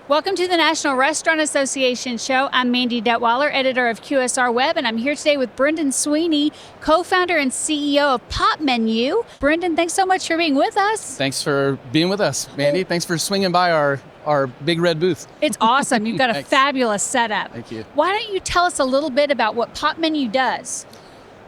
Welcome to the National Restaurant Association show. I'm Mandy Detweiler, editor of QSR Web, and I'm here today with Brendan Sweeney, co-founder and CEO of Popmenu. Brendan, thanks so much for being with us. Thanks for being with us, Mandy. Thanks for swinging by our big red booth. It's awesome. You've got a fabulous setup. Thank you. Why don't you tell us a little bit about what Popmenu does?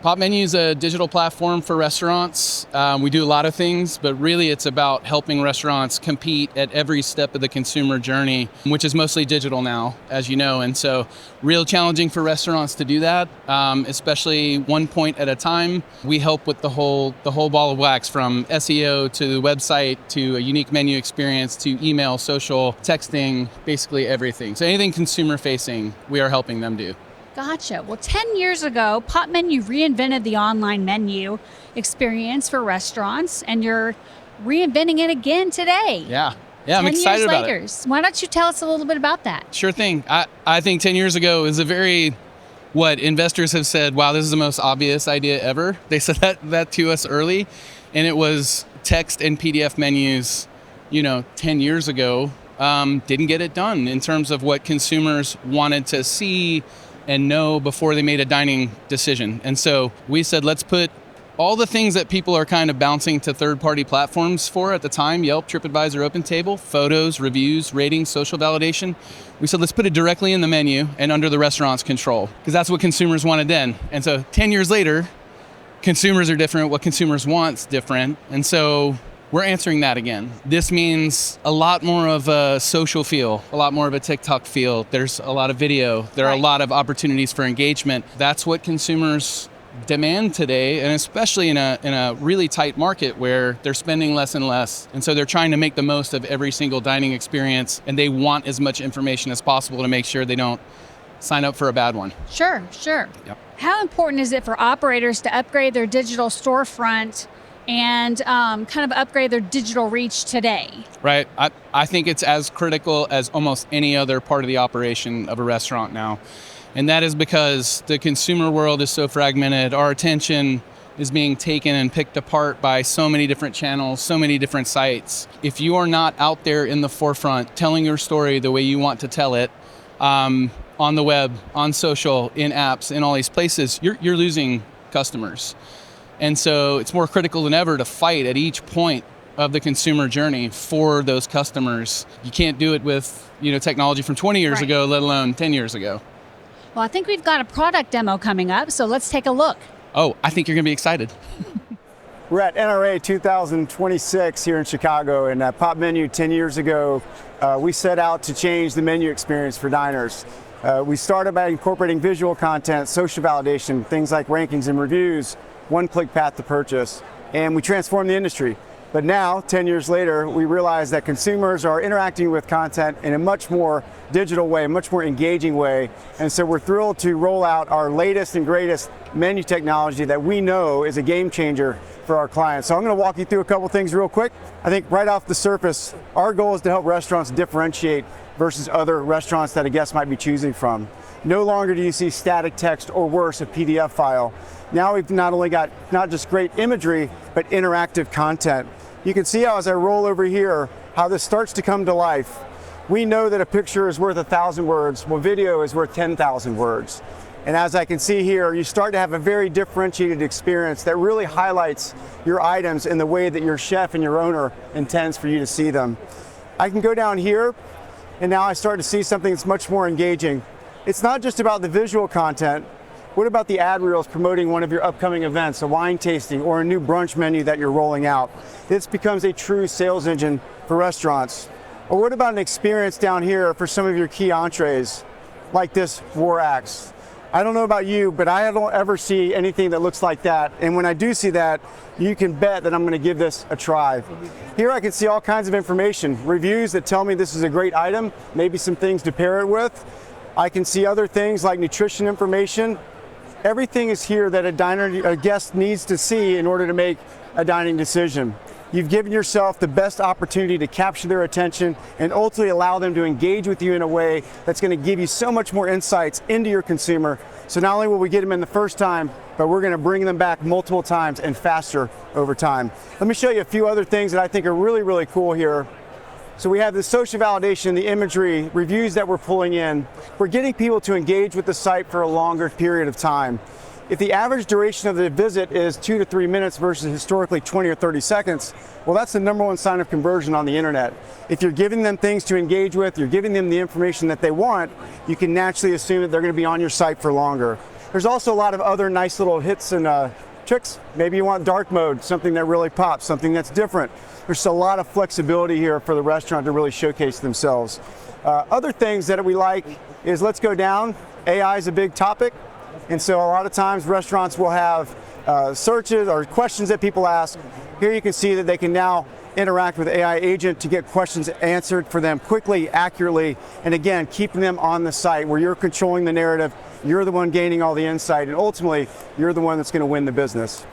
Popmenu is a digital platform for restaurants. We do a lot of things, but really it's about helping restaurants compete at every step of the consumer journey, which is mostly digital now, as you know. And so real challenging for restaurants to do that, especially one point at a time. We help with the whole ball of wax, from SEO to the website to a unique menu experience to email, social, texting, basically everything. So anything consumer facing, we are helping them do. Gotcha. Well, 10 years ago, Popmenu reinvented the online menu experience for restaurants, and you're reinventing it again today. Yeah, I'm excited about it. Why don't you tell us a little bit about that? Sure thing. I think 10 years ago is a very, investors have said, wow, this is the most obvious idea ever. They said that to us early, and it was text and PDF menus, 10 years ago, didn't get it done in terms of what consumers wanted to see and know before they made a dining decision. And so we said, let's put all the things that people are kind of bouncing to third-party platforms for at the time, Yelp, TripAdvisor, OpenTable, photos, reviews, ratings, social validation. We said, let's put it directly in the menu and under the restaurant's control, because that's what consumers wanted then. And so 10 years later, consumers are different, what consumers want's different. And so we're answering that again. This means a lot more of a social feel, a lot more of a TikTok feel. There's a lot of video. There are a lot of opportunities for engagement. That's what consumers demand today, and especially in a really tight market where they're spending less and less. And so they're trying to make the most of every single dining experience, and they want as much information as possible to make sure they don't sign up for a bad one. Sure. Yep. How important is it for operators to upgrade their digital storefront and kind of upgrade their digital reach today? Right. I think it's as critical as almost any other part of the operation of a restaurant now. And that is because the consumer world is so fragmented. Our attention is being taken and picked apart by so many different channels, so many different sites. If you are not out there in the forefront telling your story the way you want to tell it, on the web, on social, in apps, in all these places, you're losing customers. And so it's more critical than ever to fight at each point of the consumer journey for those customers. You can't do it with technology from 20 years ago, let alone 10 years ago. Well, I think we've got a product demo coming up, so let's take a look. Oh, I think you're going to be excited. We're at NRA 2026 here in Chicago, and at Popmenu 10 years ago, we set out to change the menu experience for diners. We started by incorporating visual content, social validation, things like rankings and reviews, one-click path to purchase, and we transformed the industry. But now, 10 years later, we realize that consumers are interacting with content in a much more digital way, a much more engaging way. And so we're thrilled to roll out our latest and greatest menu technology that we know is a game changer for our clients. So I'm going to walk you through a couple things real quick. I think right off the surface, our goal is to help restaurants differentiate versus other restaurants that a guest might be choosing from. No longer do you see static text or worse, a PDF file. Now we've not only got not just great imagery, but interactive content. You can see how as I roll over here, how this starts to come to life. We know that a picture is worth 1,000 words. Well, video is worth 10,000 words. And as I can see here, you start to have a very differentiated experience that really highlights your items in the way that your chef and your owner intends for you to see them. I can go down here, and now I start to see something that's much more engaging. It's not just about the visual content. What about the ad reels promoting one of your upcoming events, a wine tasting, or a new brunch menu that you're rolling out? This becomes a true sales engine for restaurants. Or what about an experience down here for some of your key entrees, like this War Axe? I don't know about you, but I don't ever see anything that looks like that. And when I do see that, you can bet that I'm going to give this a try. Here I can see all kinds of information, reviews that tell me this is a great item, maybe some things to pair it with. I can see other things like nutrition information. Everything is here that a guest needs to see in order to make a dining decision. You've given yourself the best opportunity to capture their attention and ultimately allow them to engage with you in a way that's going to give you so much more insights into your consumer. So not only will we get them in the first time, but we're going to bring them back multiple times and faster over time. Let me show you a few other things that I think are really, really cool here. So we have the social validation, the imagery, reviews that we're pulling in. We're getting people to engage with the site for a longer period of time. If the average duration of the visit is 2 to 3 minutes versus historically 20 or 30 seconds, well, that's the number one sign of conversion on the internet. If you're giving them things to engage with, you're giving them the information that they want, you can naturally assume that they're going to be on your site for longer. There's also a lot of other nice little hits and tricks. Maybe you want dark mode, something that really pops, something that's different. There's a lot of flexibility here for the restaurant to really showcase themselves. Other things that we like is, let's go down. AI is a big topic. And so a lot of times restaurants will have searches or questions that people ask. Here you can see that they can now interact with AI agent to get questions answered for them quickly, accurately, and again, keeping them on the site where you're controlling the narrative. You're the one gaining all the insight, and ultimately, you're the one that's going to win the business.